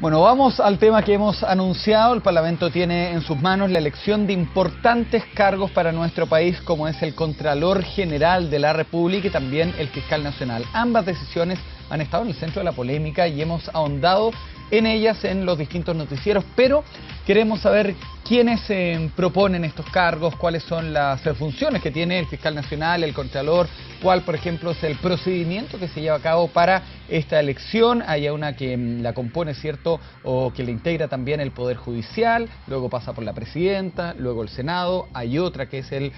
Bueno, vamos al tema que hemos anunciado. El Parlamento tiene en sus manos la elección de importantes cargos para nuestro país, como es el Contralor General de la República y también el Fiscal Nacional. Ambas decisiones han estado en el centro de la polémica y hemos ahondado en ellas en los distintos noticieros, pero queremos saber quiénes proponen estos cargos, cuáles son las funciones que tiene el Fiscal Nacional, el Contralor, cuál, por ejemplo, es el procedimiento que se lleva a cabo para esta elección. Hay una que la compone, ¿cierto?, o que le integra también el Poder Judicial, luego pasa por la Presidenta, luego el Senado. Hay otra que es el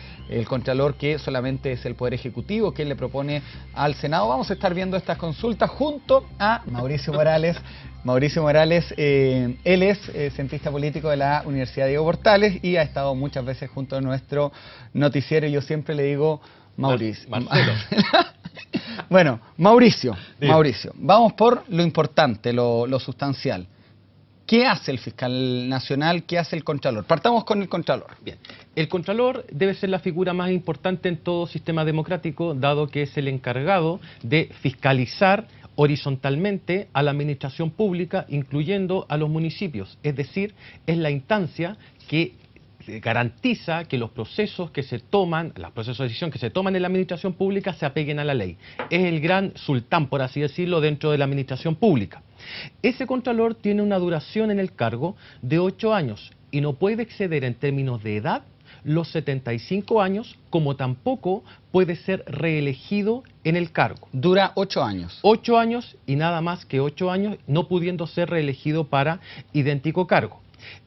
Contralor, que solamente es el Poder Ejecutivo, que le propone al Senado. Vamos a estar viendo estas consultas junto a Mauricio Morales. Mauricio Morales, él es cientista político de la Universidad Diego Portales y ha estado muchas veces junto a nuestro noticiero. Y yo siempre le digo Mauricio. Marcelo. Bueno, Mauricio, vamos por lo importante, lo sustancial. ¿Qué hace el Fiscal Nacional? ¿Qué hace el Contralor? Partamos con el Contralor. Bien, el Contralor debe ser la figura más importante en todo sistema democrático, dado que es el encargado de fiscalizar horizontalmente a la administración pública, incluyendo a los municipios. Es decir, es la instancia que garantiza que los procesos que se toman, los procesos de decisión que se toman en la administración pública se apeguen a la ley. Es el gran sultán, por así decirlo, dentro de la administración pública. Ese Contralor tiene una duración en el cargo de 8 años y no puede exceder en términos de edad los 75 años, como tampoco puede ser reelegido en el cargo. Dura 8 años. 8 años y nada más que 8 años, no pudiendo ser reelegido para idéntico cargo.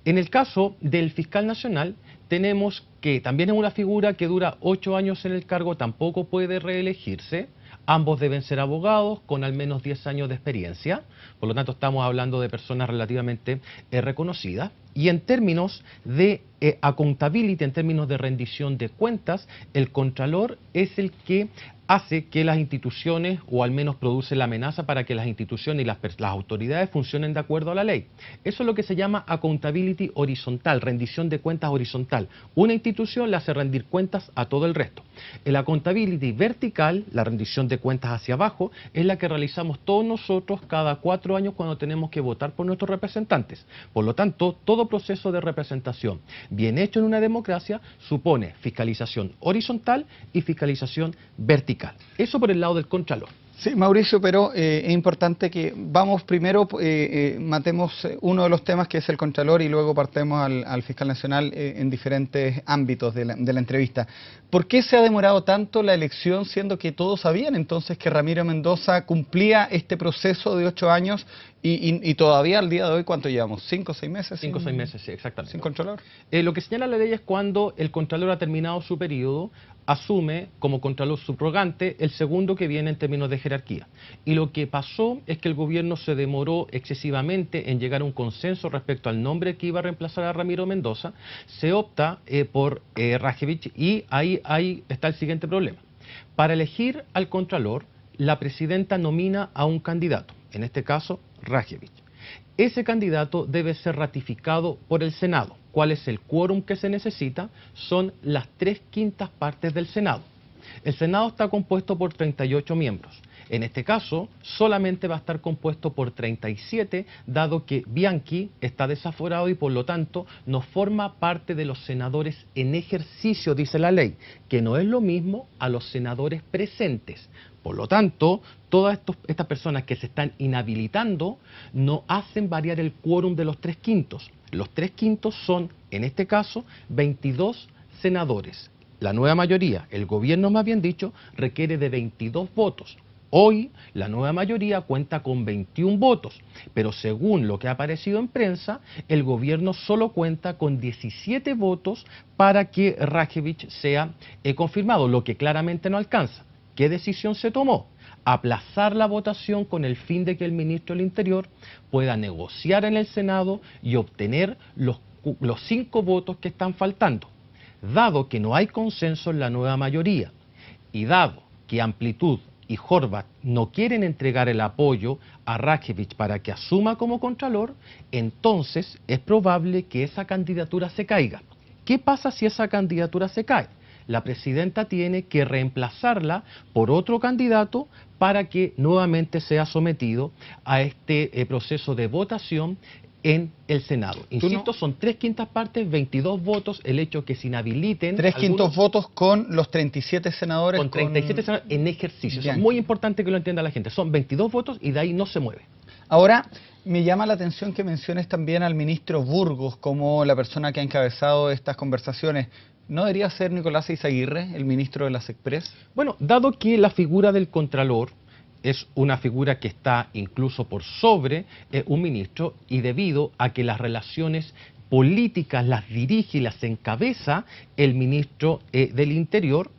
En el caso del Fiscal Nacional, tenemos que también es una figura que dura 8 años en el cargo, tampoco puede reelegirse. Ambos deben ser abogados con al menos 10 años de experiencia, por lo tanto estamos hablando de personas relativamente reconocidas. Y en términos de accountability, en términos de rendición de cuentas, el Contralor es el que hace que las instituciones, o al menos produce la amenaza para que las instituciones y las autoridades funcionen de acuerdo a la ley. Eso es lo que se llama accountability horizontal, rendición de cuentas horizontal. Una institución le hace rendir cuentas a todo el resto. El accountability vertical, la rendición de cuentas hacia abajo, es la que realizamos todos nosotros cada 4 años cuando tenemos que votar por nuestros representantes. Por lo tanto, todo proceso de representación bien hecho en una democracia supone fiscalización horizontal y fiscalización vertical. Eso por el lado del Contralor. Sí, Mauricio, pero es importante que vamos primero, matemos uno de los temas que es el Contralor y luego partemos al Fiscal Nacional en diferentes ámbitos de la entrevista. ¿Por qué se ha demorado tanto la elección, siendo que todos sabían entonces que Ramiro Mendoza cumplía este proceso de 8 años y todavía al día de hoy, ¿cuánto llevamos? 5 o 6 meses? 5 o 6 meses, sí, exactamente. ¿Sin Contralor? Lo que señala la ley es cuando el Contralor ha terminado su periodo, asume como Contralor subrogante el segundo que viene en términos de jerarquía. Y lo que pasó es que el gobierno se demoró excesivamente en llegar a un consenso respecto al nombre que iba a reemplazar a Ramiro Mendoza. Se opta por Rajevich y ahí está el siguiente problema. Para elegir al Contralor, la Presidenta nomina a un candidato, en este caso Rajevich. Ese candidato debe ser ratificado por el Senado. ¿Cuál es el quórum que se necesita? Son las 3/5 partes del Senado. El Senado está compuesto por 38 miembros. En este caso, solamente va a estar compuesto por 37, dado que Bianchi está desaforado y por lo tanto no forma parte de los senadores en ejercicio, dice la ley, que no es lo mismo a los senadores presentes. Por lo tanto, todas estas personas que se están inhabilitando no hacen variar el quórum de los 3/5. Los 3/5 son, en este caso, 22 senadores. La nueva mayoría, el gobierno más bien dicho, requiere de 22 votos. Hoy la nueva mayoría cuenta con 21 votos, pero según lo que ha aparecido en prensa, el gobierno solo cuenta con 17 votos para que Rajevich sea confirmado, lo que claramente no alcanza. ¿Qué decisión se tomó? Aplazar la votación con el fin de que el ministro del Interior pueda negociar en el Senado y obtener los 5 votos que están faltando. Dado que no hay consenso en la nueva mayoría y dado que Amplitud y Horvat no quieren entregar el apoyo a Rajevich para que asuma como Contralor, entonces es probable que esa candidatura se caiga. ¿Qué pasa si esa candidatura se cae? la presidenta tiene que reemplazarla por otro candidato para que nuevamente sea sometido a este proceso de votación en el Senado. Insisto, son 3/5 partes, 22 votos, el hecho que se inhabiliten... 3/5 votos con los 37 senadores. Con 37 senadores en ejercicio. Eso es muy importante que lo entienda la gente. Son 22 votos y de ahí no se mueve. Ahora, me llama la atención que menciones también al ministro Burgos como la persona que ha encabezado estas conversaciones. ¿No debería ser Nicolás Eizaguirre, el ministro de las Express? Bueno, dado que la figura del Contralor es una figura que está incluso por sobre un ministro, y debido a que las relaciones políticas las dirige y las encabeza el ministro del Interior,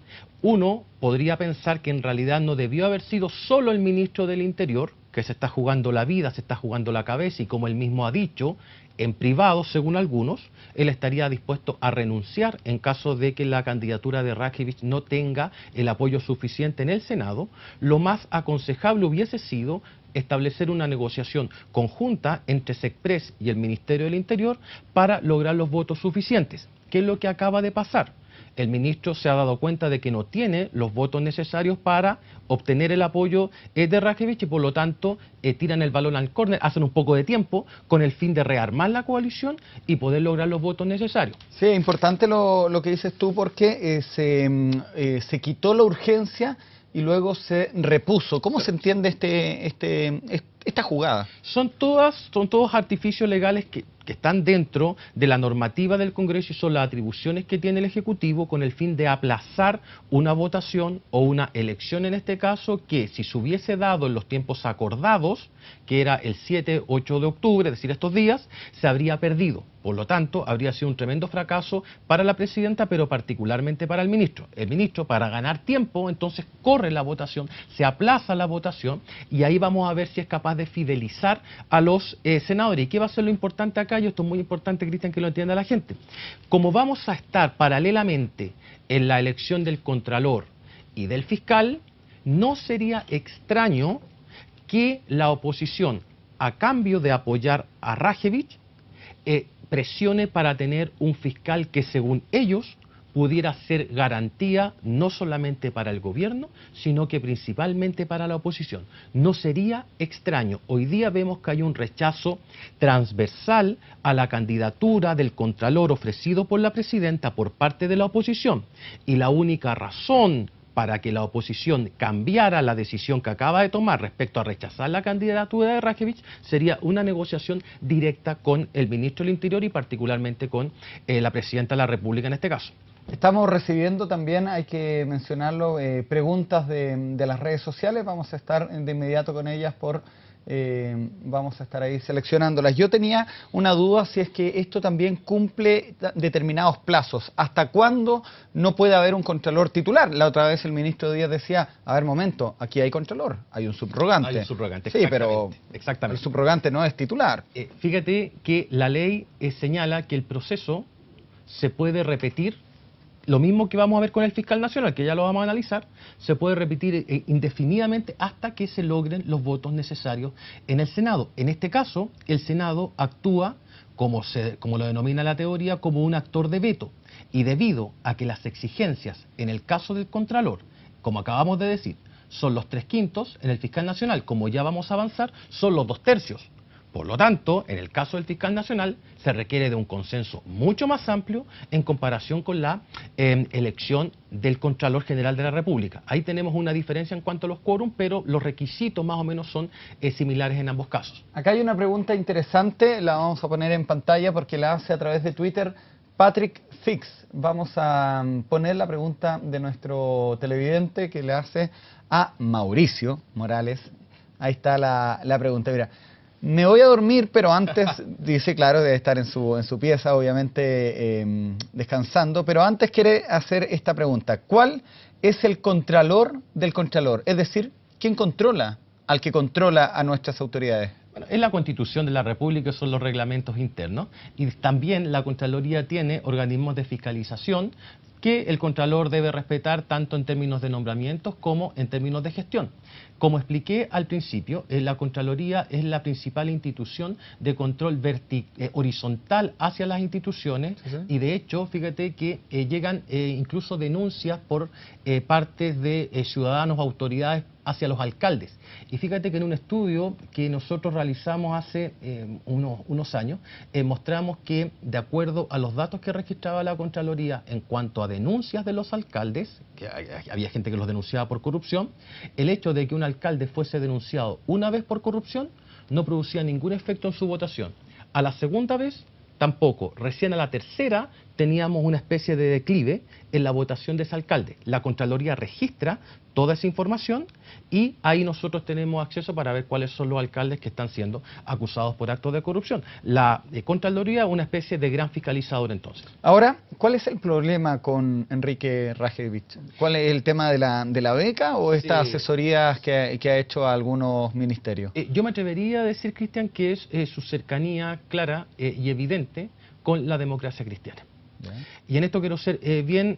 uno podría pensar que en realidad no debió haber sido solo el ministro del Interior, que se está jugando la vida, se está jugando la cabeza, y como él mismo ha dicho, en privado, según algunos, él estaría dispuesto a renunciar en caso de que la candidatura de Rajevich no tenga el apoyo suficiente en el Senado. Lo más aconsejable hubiese sido establecer una negociación conjunta entre Sexpress y el Ministerio del Interior para lograr los votos suficientes. ¿Qué es lo que acaba de pasar? El ministro se ha dado cuenta de que no tiene los votos necesarios para obtener el apoyo de Rajevich y por lo tanto tiran el balón al córner, hacen un poco de tiempo con el fin de rearmar la coalición y poder lograr los votos necesarios. Sí, es importante lo que dices tú porque se quitó la urgencia y luego se repuso. ¿Cómo se entiende esta jugada? Son todos artificios legales que están dentro de la normativa del Congreso y son las atribuciones que tiene el Ejecutivo con el fin de aplazar una votación o una elección en este caso que si se hubiese dado en los tiempos acordados, que era el 7-8 de octubre, es decir, estos días, se habría perdido. Por lo tanto, habría sido un tremendo fracaso para la presidenta, pero particularmente para el ministro. El ministro, para ganar tiempo, entonces corre la votación, se aplaza la votación y ahí vamos a ver si es capaz de fidelizar a los senadores. ¿Y qué va a ser lo importante acá? Y esto es muy importante, Cristian, que lo entienda la gente. Como vamos a estar paralelamente en la elección del Contralor y del Fiscal, no sería extraño que la oposición, a cambio de apoyar a Rajevich, presione para tener un fiscal que, según ellos, pudiera ser garantía no solamente para el gobierno, sino que principalmente para la oposición. No sería extraño. Hoy día vemos que hay un rechazo transversal a la candidatura del Contralor ofrecido por la presidenta por parte de la oposición. Y la única razón para que la oposición cambiara la decisión que acaba de tomar respecto a rechazar la candidatura de Rajevich sería una negociación directa con el ministro del Interior y particularmente con la presidenta de la República en este caso. Estamos recibiendo también, hay que mencionarlo, preguntas de las redes sociales. Vamos a estar de inmediato con ellas vamos a estar ahí seleccionándolas. Yo tenía una duda si es que esto también cumple determinados plazos. ¿Hasta cuándo no puede haber un contralor titular? La otra vez el ministro Díaz decía, a ver, momento, aquí hay contralor, hay un subrogante. Hay un subrogante, sí, pero el subrogante no es titular. Fíjate que la ley señala que el proceso se puede repetir. Lo mismo que vamos a ver con el fiscal nacional, que ya lo vamos a analizar, se puede repetir indefinidamente hasta que se logren los votos necesarios en el Senado. En este caso, el Senado actúa, como lo denomina la teoría, como un actor de veto. Y debido a que las exigencias en el caso del Contralor, como acabamos de decir, son los 3/5, en el fiscal nacional, como ya vamos a avanzar, son los 2/3. Por lo tanto, en el caso del fiscal nacional, se requiere de un consenso mucho más amplio en comparación con la elección del Contralor General de la República. Ahí tenemos una diferencia en cuanto a los quórum, pero los requisitos más o menos son similares en ambos casos. Acá hay una pregunta interesante, la vamos a poner en pantalla porque la hace a través de Twitter Patrick Fix. Vamos a poner la pregunta de nuestro televidente que le hace a Mauricio Morales. Ahí está la pregunta, mira. Me voy a dormir, pero antes, dice, claro, debe estar en su pieza, obviamente, descansando, pero antes quiere hacer esta pregunta. ¿Cuál es el contralor del contralor? Es decir, ¿quién controla al que controla a nuestras autoridades? Bueno, es la Constitución de la República, son los reglamentos internos, y también la Contraloría tiene organismos de fiscalización que el Contralor debe respetar tanto en términos de nombramientos como en términos de gestión. Como expliqué al principio, la Contraloría es la principal institución de control horizontal hacia las instituciones, y de hecho, fíjate que llegan incluso denuncias por parte de ciudadanos o autoridades hacia los alcaldes. Y fíjate que en un estudio que nosotros realizamos hace unos años, mostramos que, de acuerdo a los datos que registraba la Contraloría en cuanto a denuncias de los alcaldes, que había gente que los denunciaba por corrupción, el hecho de que un alcalde fuese denunciado una vez por corrupción no producía ningún efecto en su votación. A la segunda vez, tampoco. Recién a la tercera teníamos una especie de declive en la votación de ese alcalde. La Contraloría registra toda esa información y ahí nosotros tenemos acceso para ver cuáles son los alcaldes que están siendo acusados por actos de corrupción. La Contraloría es una especie de gran fiscalizador entonces. Ahora, ¿cuál es el problema con Enrique Rajevich? ¿Cuál es el tema de la beca o estas asesorías que ha hecho a algunos ministerios? Yo me atrevería a decir, Cristian, que es su cercanía clara y evidente con la democracia cristiana. Y en esto quiero ser bien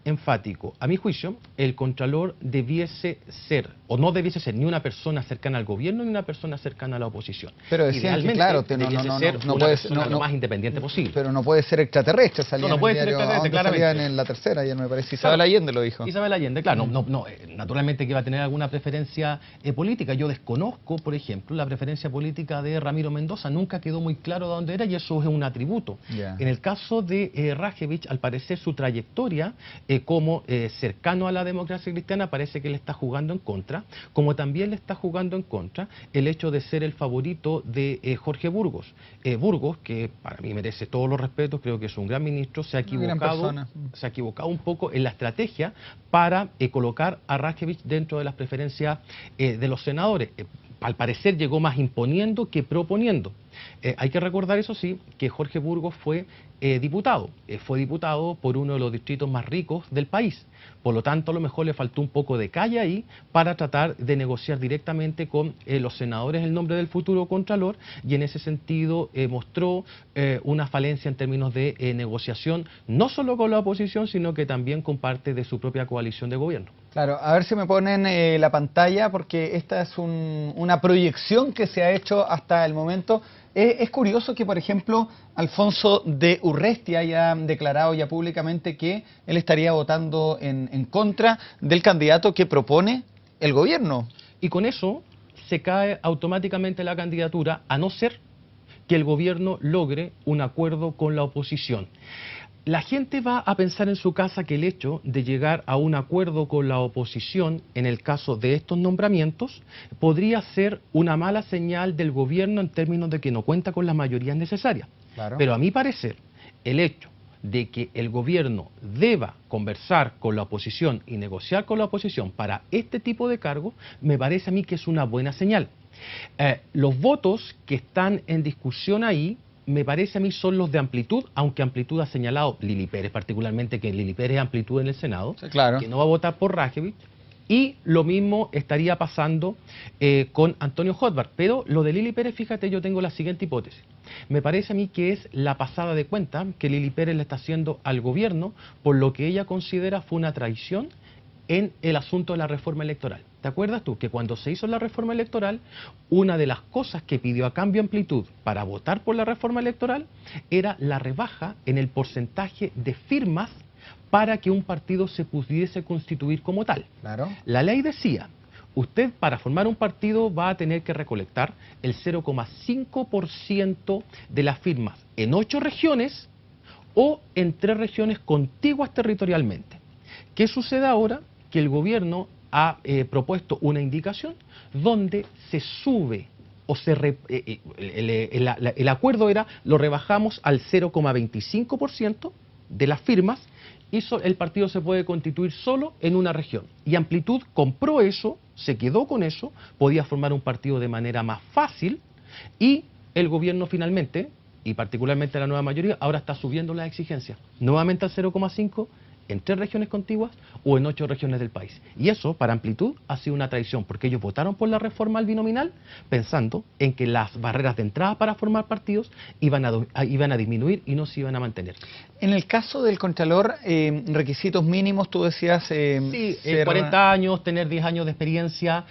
enfático. A mi juicio, el Contralor debiese ser, o no debiese ser, ni una persona cercana al gobierno ni una persona cercana a la oposición. Pero decían que, claro, no puede ser lo más independiente posible. Pero no puede ser extraterrestre, salía no puede ser extraterrestre, claramente. Salía en la tercera, ya me parece. Isabel Allende lo dijo. Isabel Allende, claro, naturalmente que iba a tener alguna preferencia política. Yo desconozco, por ejemplo, la preferencia política de Ramiro Mendoza, nunca quedó muy claro de dónde era y eso es un atributo. En el caso de Rajevich, al parecer su trayectoria como cercano a la democracia cristiana parece que le está jugando en contra, como también le está jugando en contra el hecho de ser el favorito de Jorge Burgos. Burgos, que para mí merece todos los respetos, creo que es un gran ministro, se ha equivocado un poco en la estrategia para colocar a Rajevich dentro de las preferencias de los senadores. Al parecer llegó más imponiendo que proponiendo. Hay que recordar, eso sí, que Jorge Burgos fue diputado. Fue diputado por uno de los distritos más ricos del país. Por lo tanto, a lo mejor le faltó un poco de calle ahí para tratar de negociar directamente con los senadores el nombre del futuro Contralor, y en ese sentido mostró una falencia en términos de negociación, no solo con la oposición, sino que también con parte de su propia coalición de gobierno. Claro, a ver si me ponen la pantalla, porque esta es una proyección que se ha hecho hasta el momento. Es curioso que, por ejemplo, Alfonso de Urrestia haya declarado ya públicamente que él estaría votando en contra del candidato que propone el gobierno. Y con eso se cae automáticamente la candidatura, a no ser que el gobierno logre un acuerdo con la oposición. La gente va a pensar en su casa que el hecho de llegar a un acuerdo con la oposición, en el caso de estos nombramientos, podría ser una mala señal del gobierno en términos de que no cuenta con las mayorías necesarias. Claro. Pero a mi parecer, el hecho de que el gobierno deba conversar con la oposición y negociar con la oposición para este tipo de cargos, me parece a mí que es una buena señal. Los votos que están en discusión ahí, me parece a mí son los de Amplitud, aunque Amplitud ha señalado, Lili Pérez particularmente, que Lili Pérez es Amplitud en el Senado, sí, claro, que no va a votar por Rajevich, y lo mismo estaría pasando con Antonio Hotbar. Pero lo de Lili Pérez, fíjate, yo tengo la siguiente hipótesis. Me parece a mí que es la pasada de cuenta que Lili Pérez le está haciendo al gobierno por lo que ella considera fue una traición en el asunto de la reforma electoral. ¿Te acuerdas tú que cuando se hizo la reforma electoral, una de las cosas que pidió a cambio Amplitud para votar por la reforma electoral era la rebaja en el porcentaje de firmas para que un partido se pudiese constituir como tal? Claro. La ley decía, usted para formar un partido va a tener que recolectar el 0,5% de las firmas en 8 regiones o en 3 regiones contiguas territorialmente. ¿Qué sucede ahora? Que el gobierno ha propuesto una indicación donde se sube o el acuerdo era, lo rebajamos al 0,25% de las firmas y el partido se puede constituir solo en una región. Y Amplitud compró eso, se quedó con eso, podía formar un partido de manera más fácil, y el gobierno finalmente, y particularmente la nueva mayoría, ahora está subiendo las exigencias, nuevamente al 0,5% en 3 regiones contiguas o en 8 regiones del país. Y eso, para Amplitud, ha sido una traición, porque ellos votaron por la reforma al binominal pensando en que las barreras de entrada para formar partidos iban a disminuir y no se iban a mantener. En el caso del Contralor, requisitos mínimos, tú decías... sí, 40 años, tener 10 años de experiencia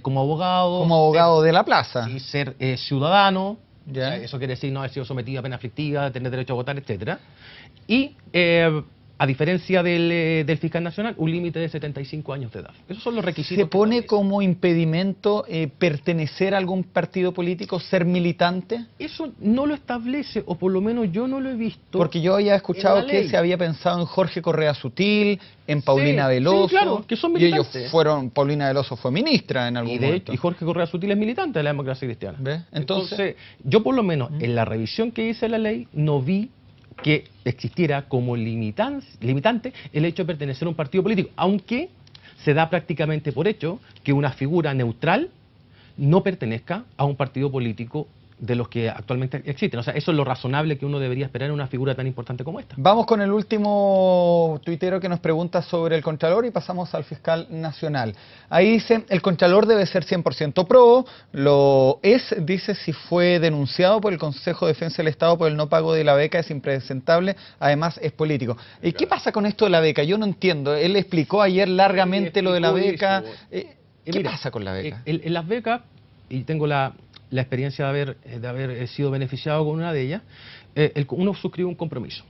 como abogado. Como abogado de la plaza. Y ser ciudadano. Ya. O sea, eso quiere decir no haber sido sometido a pena aflictiva, tener derecho a votar, etcétera. Y a diferencia del fiscal nacional, un límite de 75 años de edad. Esos son los requisitos. ¿Se pone como impedimento pertenecer a algún partido político, ser militante? Eso no lo establece, o por lo menos yo no lo he visto. Porque yo había escuchado que se había pensado en Jorge Correa Sutil, en Paulina Veloso. Sí, claro, que son militantes. Y ellos fueron, Paulina Veloso fue ministra en algún momento. Y Jorge Correa Sutil es militante de la democracia cristiana. ¿Ves? Entonces, yo por lo menos en la revisión que hice de la ley no vi que existiera como limitante el hecho de pertenecer a un partido político, aunque se da prácticamente por hecho que una figura neutral no pertenezca a un partido político de los que actualmente existen. O sea, eso es lo razonable que uno debería esperar en una figura tan importante como esta. Vamos con el último tuitero que nos pregunta sobre el Contralor y pasamos al fiscal nacional. Ahí dice, el Contralor debe ser 100% pro, lo es, dice, si fue denunciado por el Consejo de Defensa del Estado por el no pago de la beca, es impresentable, además es político. ¿Y qué pasa con esto de la beca? Yo no entiendo. Él explicó ayer largamente lo de la beca. ¿Qué pasa con la beca? En las becas, y tengo la experiencia de haber sido beneficiado con una de ellas, uno suscribe un compromiso.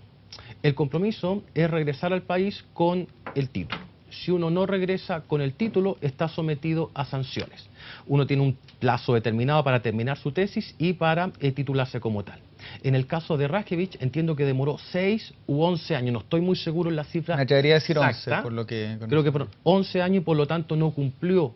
El compromiso es regresar al país con el título. Si uno no regresa con el título, está sometido a sanciones. Uno tiene un plazo determinado para terminar su tesis y para titularse como tal. En el caso de Rashkevich, entiendo que demoró 6 u 11 años, no estoy muy seguro en la cifra. Me atrevería a decir exacta, 11, por lo que... Creo que fueron 11 años y por lo tanto no cumplió.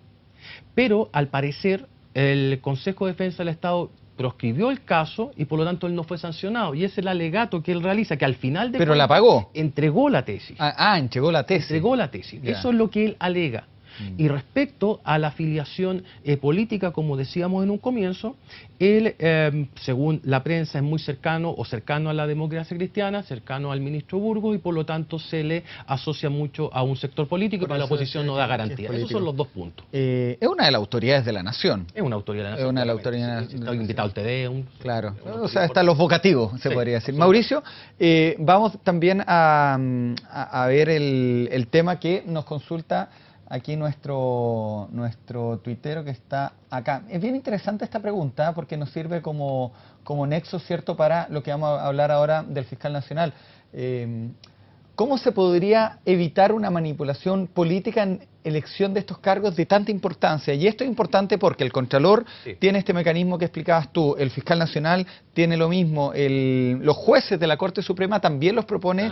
Pero al parecer el Consejo de Defensa del Estado proscribió el caso y por lo tanto él no fue sancionado. Y ese es el alegato que él realiza, que al final de ¿Pero la pagó? Entregó la tesis. Entregó la tesis. Entregó la tesis. Ya. Eso es lo que él alega. Y respecto a la afiliación política, como decíamos en un comienzo, él, según la prensa, es muy cercano a la democracia cristiana, cercano al ministro Burgos y por lo tanto se le asocia mucho a un sector político y para la oposición no da garantía. Esos son los dos puntos. Es una de las autoridades de la nación. Es una autoridad de la nación. Es una de las autoridades de la nación. Está invitado al TD. Claro. O sea, están los vocativos, se podría decir. Mauricio, vamos también a ver el tema que nos consulta aquí nuestro tuitero que está acá. Es bien interesante esta pregunta porque nos sirve como nexo, ¿cierto?, para lo que vamos a hablar ahora del fiscal nacional. ¿Cómo se podría evitar una manipulación política en elección de estos cargos de tanta importancia? Y esto es importante porque el Contralor tiene este mecanismo que explicabas tú, el fiscal nacional tiene lo mismo, los jueces de la Corte Suprema también los propone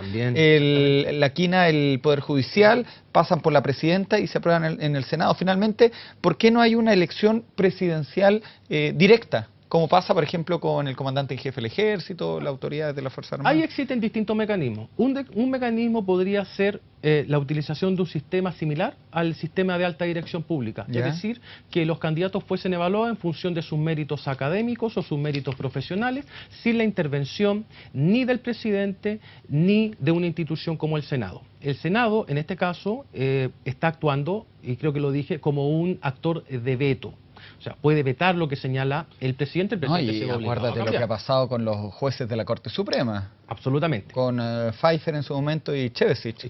la quina del Poder Judicial, pasan por la presidenta y se aprueban en el Senado. Finalmente, ¿por qué no hay una elección presidencial directa? Como pasa, por ejemplo, con el comandante en jefe del Ejército, las autoridades de la Fuerza Armada. Ahí existen distintos mecanismos. Un mecanismo podría ser la utilización de un sistema similar al sistema de alta dirección pública. ¿Ya? Es decir, que los candidatos fuesen evaluados en función de sus méritos académicos o sus méritos profesionales, sin la intervención ni del presidente ni de una institución como el Senado. El Senado, en este caso, está actuando, y creo que lo dije, como un actor de veto. O sea, puede vetar lo que señala el presidente se ve obligado acuérdate a lo que ha pasado con los jueces de la Corte Suprema. Absolutamente. Con Pfeiffer en su momento y Chevesich.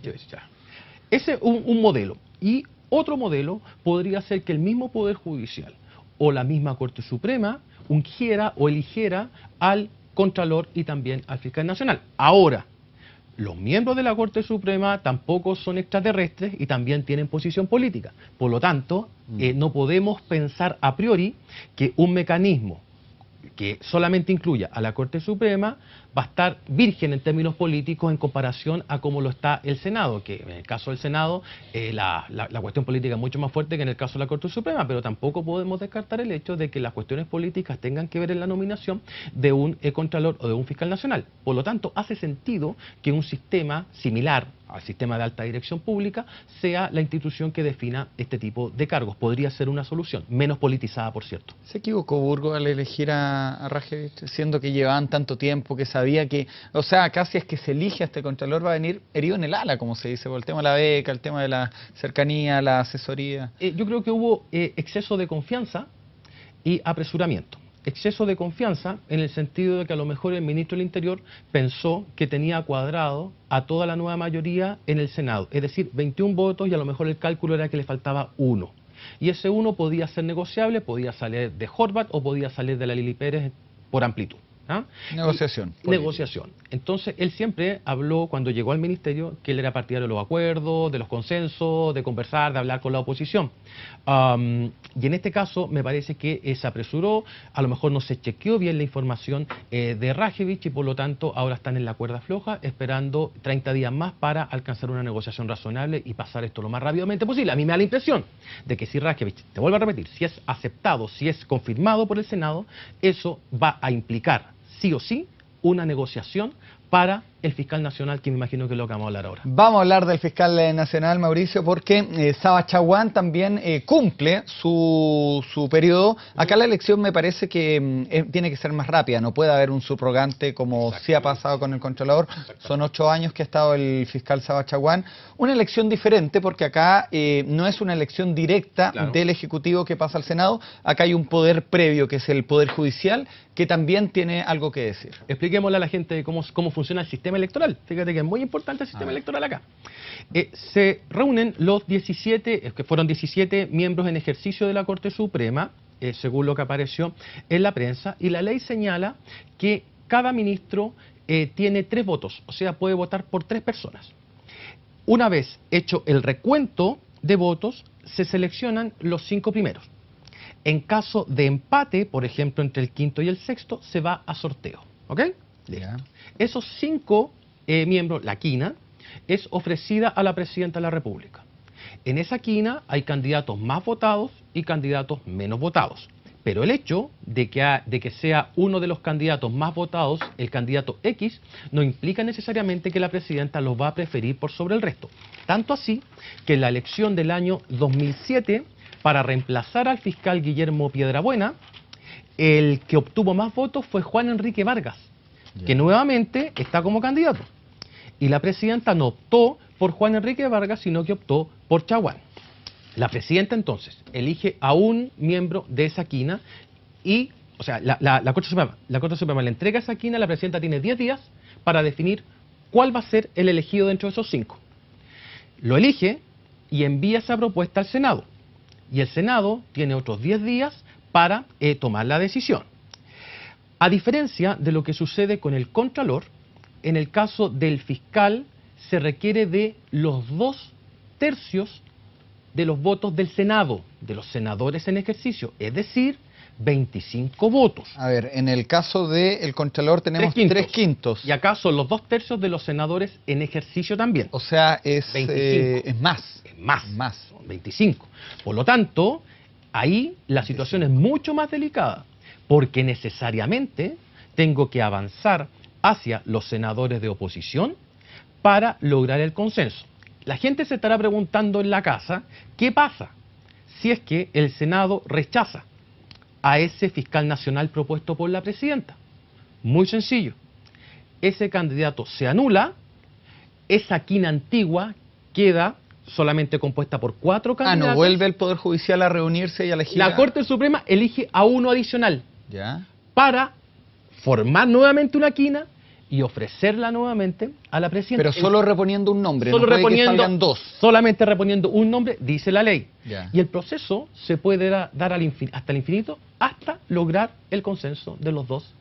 Ese es un modelo. Y otro modelo podría ser que el mismo Poder Judicial o la misma Corte Suprema ungiera o eligiera al Contralor y también al Fiscal Nacional. Ahora, los miembros de la Corte Suprema tampoco son extraterrestres y también tienen posición política. Por lo tanto, no podemos pensar a priori que un mecanismo que solamente incluya a la Corte Suprema va a estar virgen en términos políticos en comparación a cómo lo está el Senado, que en el caso del Senado la cuestión política es mucho más fuerte que en el caso de la Corte Suprema, pero tampoco podemos descartar el hecho de que las cuestiones políticas tengan que ver en la nominación de un Contralor o de un Fiscal Nacional. Por lo tanto, hace sentido que un sistema similar al sistema de alta dirección pública, sea la institución que defina este tipo de cargos. Podría ser una solución, menos politizada, por cierto. ¿Se equivocó Burgos al elegir a Rajevich, siendo que llevaban tanto tiempo, que sabía que, o sea, casi es que se elige a este contralor, va a venir herido en el ala, como se dice, por el tema de la beca, el tema de la cercanía, la asesoría? Yo creo que hubo exceso de confianza y apresuramiento. Exceso de confianza en el sentido de que a lo mejor el ministro del Interior pensó que tenía cuadrado a toda la nueva mayoría en el Senado, es decir, 21 votos, y a lo mejor el cálculo era que le faltaba uno. Y ese uno podía ser negociable, podía salir de Horvat o podía salir de la Lili Pérez por amplitud. ¿Ah? Negociación. Negociación. Entonces, él siempre habló, cuando llegó al ministerio, que él era partidario de los acuerdos, de los consensos, de conversar, de hablar con la oposición. Y en este caso, me parece que se apresuró, a lo mejor no se chequeó bien la información de Rajevich y por lo tanto ahora están en la cuerda floja, esperando 30 días más para alcanzar una negociación razonable y pasar esto lo más rápidamente posible. A mí me da la impresión de que si Rajevich, te vuelvo a repetir, si es aceptado, si es confirmado por el Senado, eso va a implicar sí o sí una negociación para el fiscal nacional, que me imagino que es lo que vamos a hablar ahora. Vamos a hablar del fiscal nacional, Mauricio, porque Saba Chaguán también cumple su periodo. Acá la elección me parece que tiene que ser más rápida, no puede haber un subrogante como sí ha pasado con el Contralor. Son 8 años que ha estado el fiscal Saba Chaguán. Una elección diferente porque acá no es una elección directa del Ejecutivo que pasa al Senado. Acá hay un poder previo, que es el Poder Judicial, que también tiene algo que decir. Expliquémosle a la gente cómo funciona el sistema electoral. Fíjate que es muy importante el sistema electoral acá. Se reúnen los 17, que fueron 17 miembros en ejercicio de la Corte Suprema, según lo que apareció en la prensa, y la ley señala que cada ministro tiene 3 votos, o sea, puede votar por 3 personas. Una vez hecho el recuento de votos, se seleccionan los 5 primeros. En caso de empate, por ejemplo, entre el quinto y el sexto, se va a sorteo. ¿Ok? Yeah. Esos 5 miembros, la quina, es ofrecida a la Presidenta de la República. En esa quina hay candidatos más votados y candidatos menos votados. Pero el hecho de que sea uno de los candidatos más votados, el candidato X, no implica necesariamente que la Presidenta los va a preferir por sobre el resto. Tanto así que en la elección del año 2007, para reemplazar al fiscal Guillermo Piedrabuena, el que obtuvo más votos fue Juan Enrique Vargas, que nuevamente está como candidato. Y la Presidenta no optó por Juan Enrique Vargas, sino que optó por Chaguán. La Presidenta entonces elige a un miembro de esa quina y, o sea, la Corte Suprema le entrega esa quina, la Presidenta tiene 10 días para definir cuál va a ser el elegido dentro de esos 5. Lo elige y envía esa propuesta al Senado. Y el Senado tiene otros 10 días para tomar la decisión. A diferencia de lo que sucede con el Contralor, en el caso del fiscal se requiere de los 2/3 de los votos del Senado, de los senadores en ejercicio, es decir, 25 votos. A ver, en el caso del Contralor tenemos 3 quintos. Y acá son los 2/3 de los senadores en ejercicio también. O sea, es 25. Es más. Es más. Más. Son 25. Por lo tanto, ahí la situación es mucho más delicada, porque necesariamente tengo que avanzar hacia los senadores de oposición para lograr el consenso. La gente se estará preguntando en la casa, ¿qué pasa si es que el Senado rechaza a ese fiscal nacional propuesto por la Presidenta? Muy sencillo. Ese candidato se anula, esa quina antigua queda solamente compuesta por 4 candidatos. ¿No vuelve el Poder Judicial a reunirse y a elegir? La Corte Suprema elige a uno adicional para formar nuevamente una quina y ofrecerla nuevamente a la Presidenta. Pero solo reponiendo un nombre, solo no puede reponiendo, que salgan 2. Solamente reponiendo un nombre, dice la ley. Ya. Y el proceso se puede dar hasta el infinito, hasta lograr el consenso de los 2/3.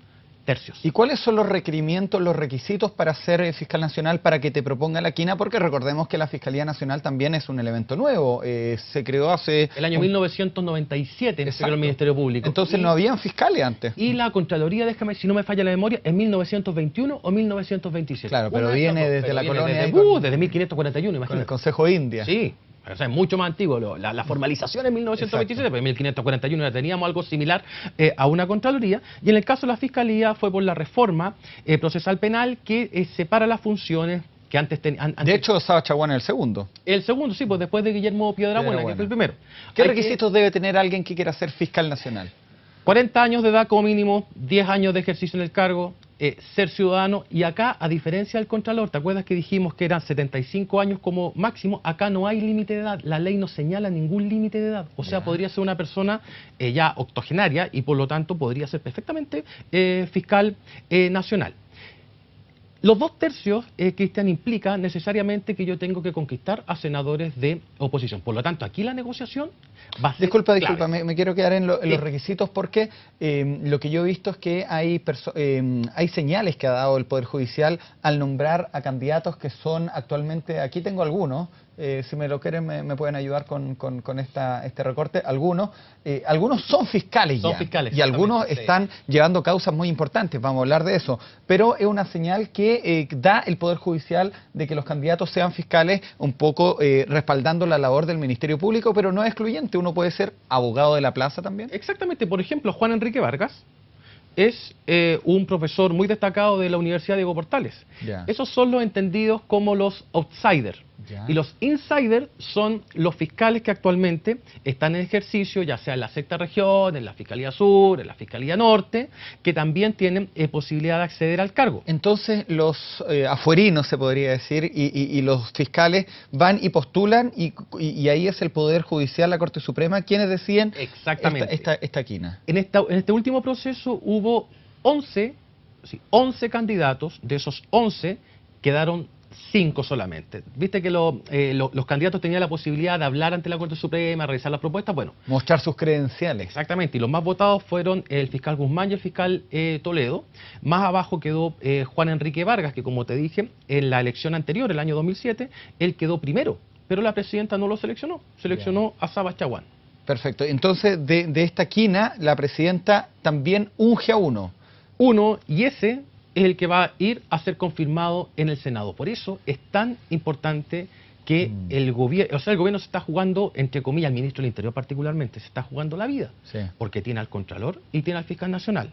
¿Y cuáles son los requerimientos, los requisitos para ser fiscal nacional, para que te proponga la quina? Porque recordemos que la Fiscalía Nacional también es un elemento nuevo. Se creó hace... El año 1997 se creó el Ministerio Público. Entonces no habían fiscales antes. Y la Contraloría, déjame, si no me falla la memoria, en 1921 o 1927. Claro, pero viene desde la colonia. Desde 1541, imagínate. Con el Consejo India. Sí. O sea, es mucho más antiguo. La formalización en 1927, pero en 1541 ya teníamos algo similar a una Contraloría. Y en el caso de la Fiscalía fue por la reforma procesal penal que separa las funciones que antes De hecho, Saba Chaguán es el segundo. El segundo, sí, pues después de Guillermo Piedrabuena, que fue el primero. ¿Qué requisitos debe tener alguien que quiera ser fiscal nacional? 40 años de edad como mínimo, 10 años de ejercicio en el cargo, ser ciudadano, y acá, a diferencia del Contralor, ¿te acuerdas que dijimos que eran 75 años como máximo? Acá no hay límite de edad, la ley no señala ningún límite de edad, o sea, podría ser una persona ya octogenaria y por lo tanto podría ser perfectamente fiscal nacional. Los 2/3, Cristian, implica necesariamente que yo tengo que conquistar a senadores de oposición. Por lo tanto, aquí la negociación va a ser Disculpa, me quiero quedar en los requisitos porque lo que yo he visto es que hay señales que ha dado el Poder Judicial al nombrar a candidatos que son actualmente, aquí tengo algunos, si me lo quieren me pueden ayudar con este recorte, algunos son fiscales ya, fiscales, y algunos están llevando causas muy importantes, vamos a hablar de eso, pero es una señal que da el Poder Judicial de que los candidatos sean fiscales, un poco respaldando la labor del Ministerio Público, pero no es excluyente, uno puede ser abogado de la plaza también. Exactamente, por ejemplo, Juan Enrique Vargas es un profesor muy destacado de la Universidad Diego Portales. Esos son los entendidos como los outsiders. Y los insiders son los fiscales que actualmente están en ejercicio, ya sea en la sexta región, en la Fiscalía Sur, en la Fiscalía Norte, que también tienen posibilidad de acceder al cargo. Entonces los afuerinos, se podría decir, y los fiscales van y postulan, y ahí es el Poder Judicial, la Corte Suprema, quienes deciden esta quina. En este último proceso hubo 11 candidatos, de esos 11 quedaron 5 solamente. Viste que los candidatos tenían la posibilidad de hablar ante la Corte Suprema, revisar las propuestas, bueno. Mostrar sus credenciales. Exactamente, y los más votados fueron el fiscal Guzmán y el fiscal Toledo. Más abajo quedó Juan Enrique Vargas, que como te dije, en la elección anterior, el año 2007, él quedó primero, pero la presidenta no lo seleccionó, seleccionó a Saba Chaguán. Perfecto, entonces de esta quina, la presidenta también unge a uno. Y ese es el que va a ir a ser confirmado en el Senado. Por eso es tan importante que el gobierno se está jugando, entre comillas, el ministro del Interior particularmente, se está jugando la vida, porque tiene al Contralor y tiene al Fiscal Nacional.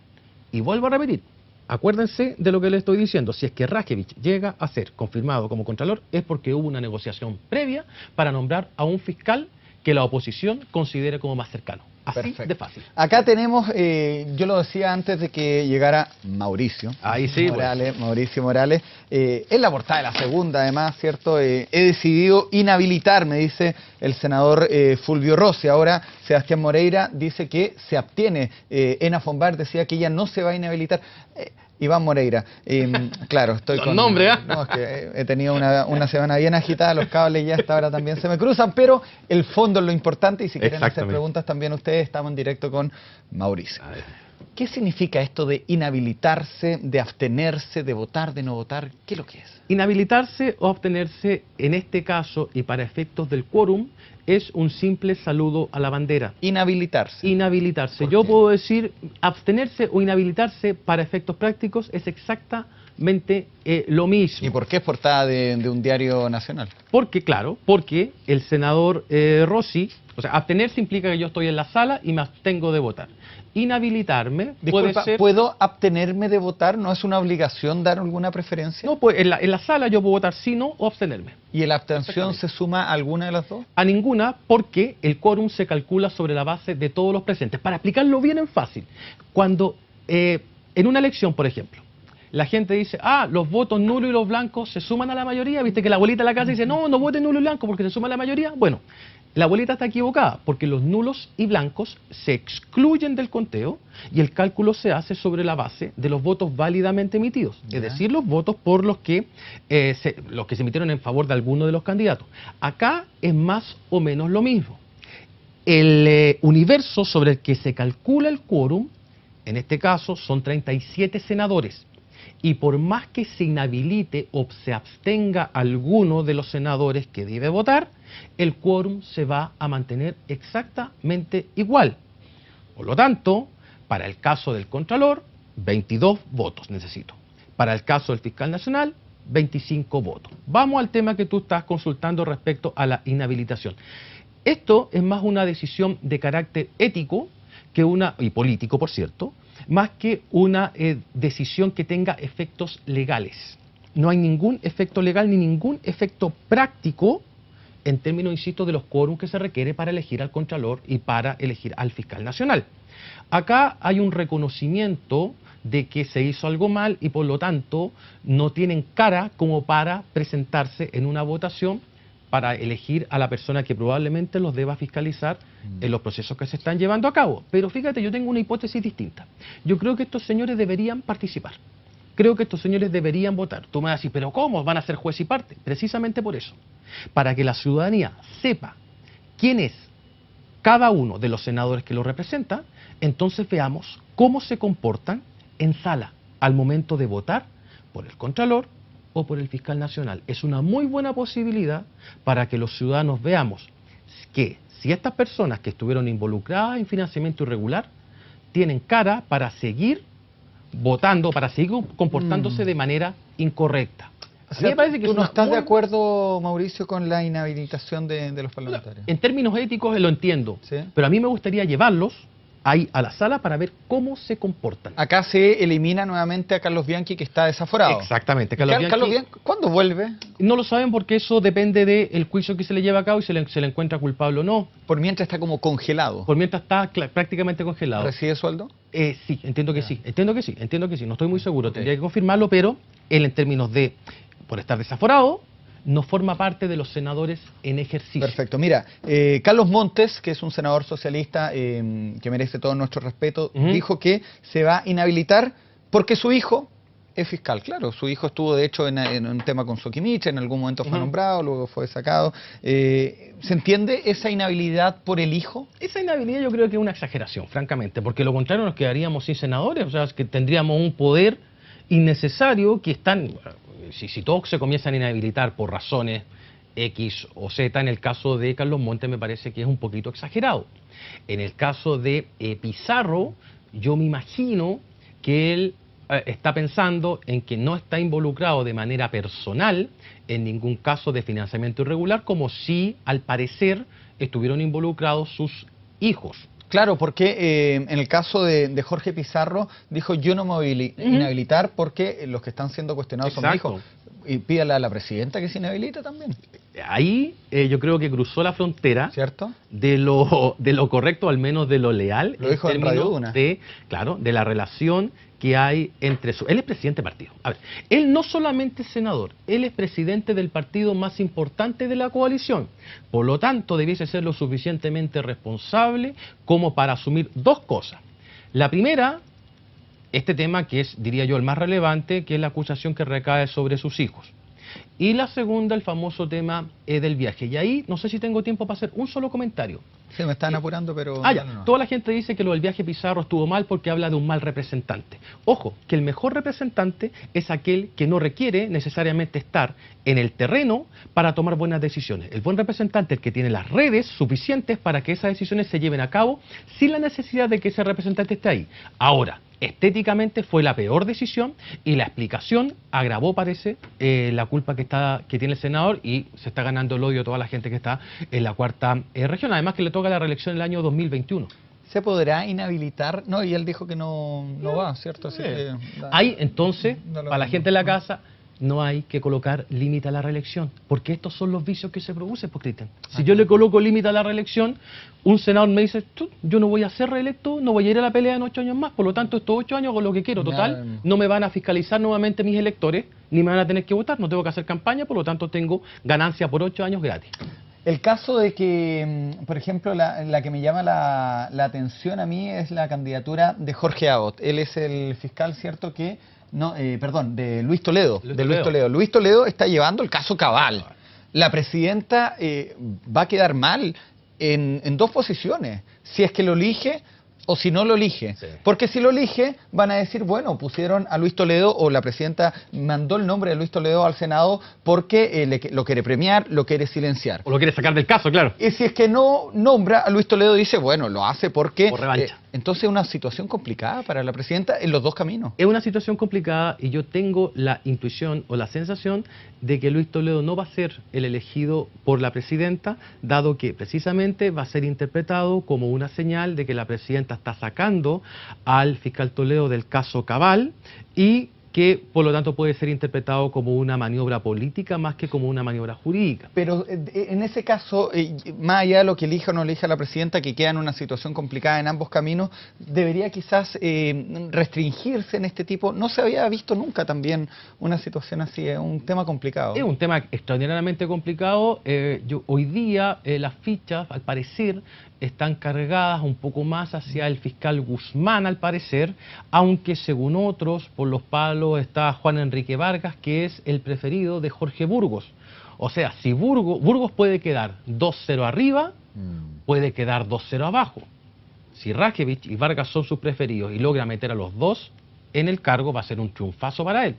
Y vuelvo a repetir, acuérdense de lo que les estoy diciendo, si es que Rajevich llega a ser confirmado como Contralor, es porque hubo una negociación previa para nombrar a un fiscal que la oposición considere como más cercano. Así de fácil. Acá tenemos, yo lo decía antes de que llegara Mauricio. Ahí sí, Morales, bueno. Mauricio Morales. En la portada de la segunda, además, ¿cierto? He decidido inhabilitar, me dice el senador Fulvio Rossi. Ahora, Sebastián Moreira dice que se abstiene. Ena Fombar decía que ella no se va a inhabilitar. Iván Moreira, claro, estoy con... nombres, No, es que he tenido una semana bien agitada, los cables ya hasta ahora también se me cruzan, pero el fondo es lo importante, y si quieren hacer preguntas también ustedes, estamos en directo con Mauricio. ¿Qué significa esto de inhabilitarse, de abstenerse, de votar, de no votar? ¿Qué es lo que es? Inhabilitarse o abstenerse, en este caso, y para efectos del quórum, es un simple saludo a la bandera. Inhabilitarse. Inhabilitarse. Yo puedo decir, abstenerse o inhabilitarse para efectos prácticos es exactamente lo mismo. ¿Y por qué es portada de un diario nacional? Porque el senador Rossi, o sea, abstenerse implica que yo estoy en la sala y me abstengo de votar. Inhabilitarme puede ser... ¿Puedo abstenerme de votar? ¿No es una obligación dar alguna preferencia? No, pues en la sala yo puedo votar sí, no o abstenerme. ¿Y la abstención se suma a alguna de las dos? A ninguna, porque el quórum se calcula sobre la base de todos los presentes. Para explicarlo bien en fácil, cuando en una elección, por ejemplo, la gente dice, los votos nulos y los blancos se suman a la mayoría, viste que la abuelita de la casa dice, no voten nulo y blanco porque se suma a la mayoría. Bueno, la abuelita está equivocada, porque los nulos y blancos se excluyen del conteo y el cálculo se hace sobre la base de los votos válidamente emitidos, es decir, los votos por los que se emitieron en favor de alguno de los candidatos. Acá es más o menos lo mismo. El universo sobre el que se calcula el quórum, en este caso, son 37 senadores. Y por más que se inhabilite o se abstenga alguno de los senadores que debe votar, el quórum se va a mantener exactamente igual. Por lo tanto, para el caso del Contralor, 22 votos necesito. Para el caso del Fiscal Nacional, 25 votos. Vamos al tema que tú estás consultando respecto a la inhabilitación. Esto es más una decisión de carácter ético y político, por cierto, más que una decisión que tenga efectos legales. no hay ningún efecto legal ni ningún efecto práctico en términos, insisto, de los quórums que se requiere para elegir al Contralor y para elegir al Fiscal Nacional. Acá hay un reconocimiento de que se hizo algo mal y por lo tanto no tienen cara como para presentarse en una votación para elegir a la persona que probablemente los deba fiscalizar en los procesos que se están llevando a cabo. Pero fíjate, yo tengo una hipótesis distinta. Yo creo que estos señores deberían participar. Creo que estos señores deberían votar. Tú me vas a decir, ¿pero cómo? ¿Van a ser juez y parte? Precisamente por eso. Para que la ciudadanía sepa quién es cada uno de los senadores que lo representa, entonces veamos cómo se comportan en sala al momento de votar por el Contralor o por el Fiscal Nacional. Es una muy buena posibilidad para que los ciudadanos veamos que si estas personas que estuvieron involucradas en financiamiento irregular tienen cara para seguir votando, para seguir comportándose de manera incorrecta. O sea, me parece que ¿tú no estás muy... de acuerdo, Mauricio, con la inhabilitación de los parlamentarios? En términos éticos lo entiendo, ¿Sí? pero a mí me gustaría llevarlos ahí a la sala para ver cómo se comportan. Acá se elimina nuevamente a Carlos Bianchi, que está desaforado. Exactamente. Carlos Bianchi, ¿cuándo vuelve? No lo saben porque eso depende del juicio que se le lleva a cabo y se le encuentra culpable o no. Por mientras está como congelado. Por mientras está prácticamente congelado. ¿Recibe sueldo? Sí, entiendo que sí. Entiendo que sí. No estoy muy seguro. Tendría que confirmarlo, pero él en términos de, por estar desaforado, no forma parte de los senadores en ejercicio. Perfecto. Mira, Carlos Montes, que es un senador socialista que merece todo nuestro respeto, dijo que se va a inhabilitar porque su hijo es fiscal. Claro, su hijo estuvo de hecho en un tema con Soquimich, en algún momento fue nombrado, luego fue sacado. ¿Se entiende esa inhabilidad por el hijo? Esa inhabilidad yo creo que es una exageración, francamente, porque lo contrario nos quedaríamos sin senadores, o sea, que tendríamos un poder innecesario que están... Si todos se comienzan a inhabilitar por razones X o Z, en el caso de Carlos Montes me parece que es un poquito exagerado. En el caso de Pizarro, yo me imagino que él está pensando en que no está involucrado de manera personal en ningún caso de financiamiento irregular, como si al parecer estuvieron involucrados sus hijos. Claro, porque en el caso de Jorge Pizarro dijo yo no me voy a inhabilitar porque los que están siendo cuestionados son mis hijos. Y pídale a la presidenta que se inhabilite también. Ahí yo creo que cruzó la frontera, ¿cierto?, de lo correcto, al menos de lo leal, lo dijo en Radio Una. De la relación que hay entre él es presidente del partido. A ver, él no solamente es senador, él es presidente del partido más importante de la coalición. Por lo tanto, debiese ser lo suficientemente responsable como para asumir dos cosas. La primera, este tema que es, diría yo, el más relevante, que es la acusación que recae sobre sus hijos. Y la segunda, el famoso tema del viaje. Y ahí, no sé si tengo tiempo para hacer un solo comentario. Sí, me están apurando, pero... No. Toda la gente dice que lo del viaje Pizarro estuvo mal porque habla de un mal representante. Ojo, que el mejor representante es aquel que no requiere necesariamente estar en el terreno para tomar buenas decisiones. El buen representante es el que tiene las redes suficientes para que esas decisiones se lleven a cabo sin la necesidad de que ese representante esté ahí. Ahora, estéticamente fue la peor decisión y la explicación agravó, parece, la culpa que tiene el senador y se está ganando el odio de toda la gente que está en la cuarta región. Además que le toca la reelección en el año 2021. ¿Se podrá inhabilitar? No, y él dijo que no va, ¿cierto? Así que, ahí, entonces, para la gente de la casa, no hay que colocar límite a la reelección, porque estos son los vicios que se producen, pues, Cristian. Si yo le coloco límite a la reelección, un senador me dice, yo no voy a ser reelecto, no voy a ir a la pelea en 8 años más, por lo tanto, estos 8 años hago lo que quiero, total, no me van a fiscalizar nuevamente mis electores, ni me van a tener que votar, no tengo que hacer campaña, por lo tanto, tengo ganancia por 8 años gratis. El caso de que, por ejemplo, la que me llama la atención a mí es la candidatura de Jorge Abot. Él es el fiscal, ¿cierto? De Luis Toledo. Luis Toledo está llevando el caso Cabal. La presidenta va a quedar mal en dos posiciones. Si es que lo elige o si no lo elige. Sí. Porque si lo elige, van a decir, bueno, pusieron a Luis Toledo, o la presidenta mandó el nombre de Luis Toledo al Senado porque lo quiere premiar, lo quiere silenciar. O lo quiere sacar del caso, claro. Y si es que no nombra a Luis Toledo, dice, bueno, lo hace porque... Por revancha. Entonces es una situación complicada para la presidenta en los dos caminos. Es una situación complicada y yo tengo la intuición o la sensación de que Luis Toledo no va a ser el elegido por la presidenta, dado que precisamente va a ser interpretado como una señal de que la presidenta está sacando al fiscal Toledo del caso Cabal y que por lo tanto puede ser interpretado como una maniobra política más que como una maniobra jurídica. Pero en ese caso, más allá de lo que elija o no elija la presidenta, que queda en una situación complicada en ambos caminos, debería quizás restringirse en este tipo. No se había visto nunca también una situación así, es un tema complicado. Es un tema extraordinariamente complicado. Hoy día las fichas, al parecer, están cargadas un poco más hacia el fiscal Guzmán, al parecer, aunque según otros, por los palos está Juan Enrique Vargas, que es el preferido de Jorge Burgos. O sea, si Burgos puede quedar 2-0 arriba, puede quedar 2-0 abajo. Si Rajevich y Vargas son sus preferidos y logra meter a los dos en el cargo, va a ser un triunfazo para él.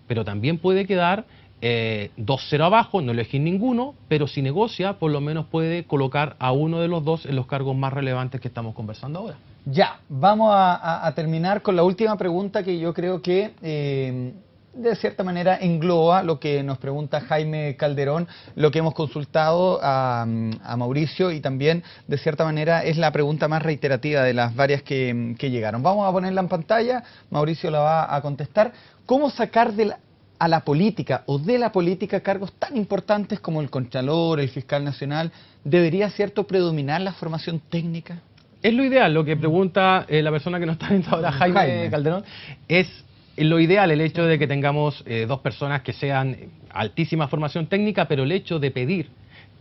Pero también puede quedar 2-0 abajo, no elegir ninguno, pero si negocia, por lo menos puede colocar a uno de los dos en los cargos más relevantes que estamos conversando ahora. Ya, vamos a terminar con la última pregunta que yo creo que de cierta manera engloba lo que nos pregunta Jaime Calderón, lo que hemos consultado a Mauricio, y también de cierta manera es la pregunta más reiterativa de las varias que llegaron. Vamos a ponerla en pantalla, Mauricio la va a contestar. ¿Cómo sacar a la política o de la política cargos tan importantes como el Contralor, el Fiscal Nacional? ¿Debería, cierto, predominar la formación técnica? Es lo ideal, lo que pregunta la persona que nos está viendo ahora, Jaime Calderón, es lo ideal el hecho de que tengamos dos personas que sean altísima formación técnica, pero el hecho de pedir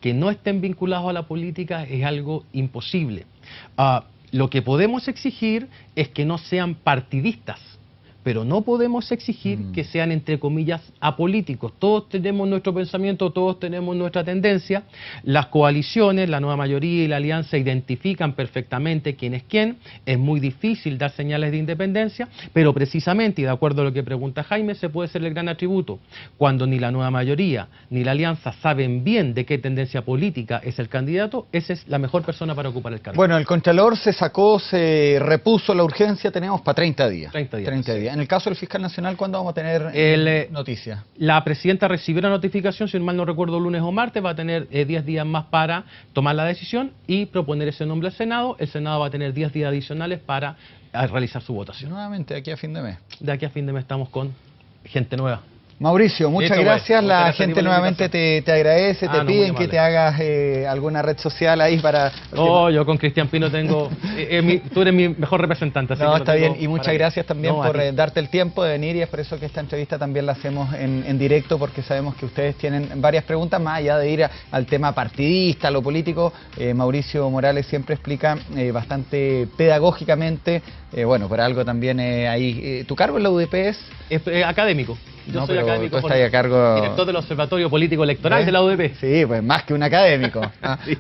que no estén vinculados a la política es algo imposible. Lo que podemos exigir es que no sean partidistas, pero no podemos exigir que sean, entre comillas, apolíticos. Todos tenemos nuestro pensamiento, todos tenemos nuestra tendencia. Las coaliciones, la nueva mayoría y la alianza identifican perfectamente quién es quién. Es muy difícil dar señales de independencia, pero precisamente, y de acuerdo a lo que pregunta Jaime, se puede ser el gran atributo. Cuando ni la nueva mayoría ni la alianza saben bien de qué tendencia política es el candidato, esa es la mejor persona para ocupar el cargo. Bueno, el Contralor se repuso la urgencia, tenemos para 30 días. 30 días. En el caso del Fiscal Nacional, ¿cuándo vamos a tener noticias? La presidenta recibió la notificación, si mal no recuerdo, lunes o martes, va a tener 10 días más para tomar la decisión y proponer ese nombre al Senado. El Senado va a tener 10 días adicionales para realizar su votación. Nuevamente, de aquí a fin de mes. De aquí a fin de mes estamos con gente nueva. Mauricio, muchas gracias. La gente nuevamente te agradece, te piden que te hagas alguna red social ahí para... Oh, yo con Cristian Pino tengo... tú eres mi mejor representante. Así no, que está bien. Y muchas gracias también por darte el tiempo de venir, y es por eso que esta entrevista también la hacemos en directo, porque sabemos que ustedes tienen varias preguntas, más allá de ir al tema partidista, lo político. Mauricio Morales siempre explica bastante pedagógicamente, bueno, por algo también ahí... ¿Tu cargo en la UDP es? Académico. Yo soy académico, tú estás a cargo... director del Observatorio Político Electoral de la UDP. Sí, pues más que un académico. Sí.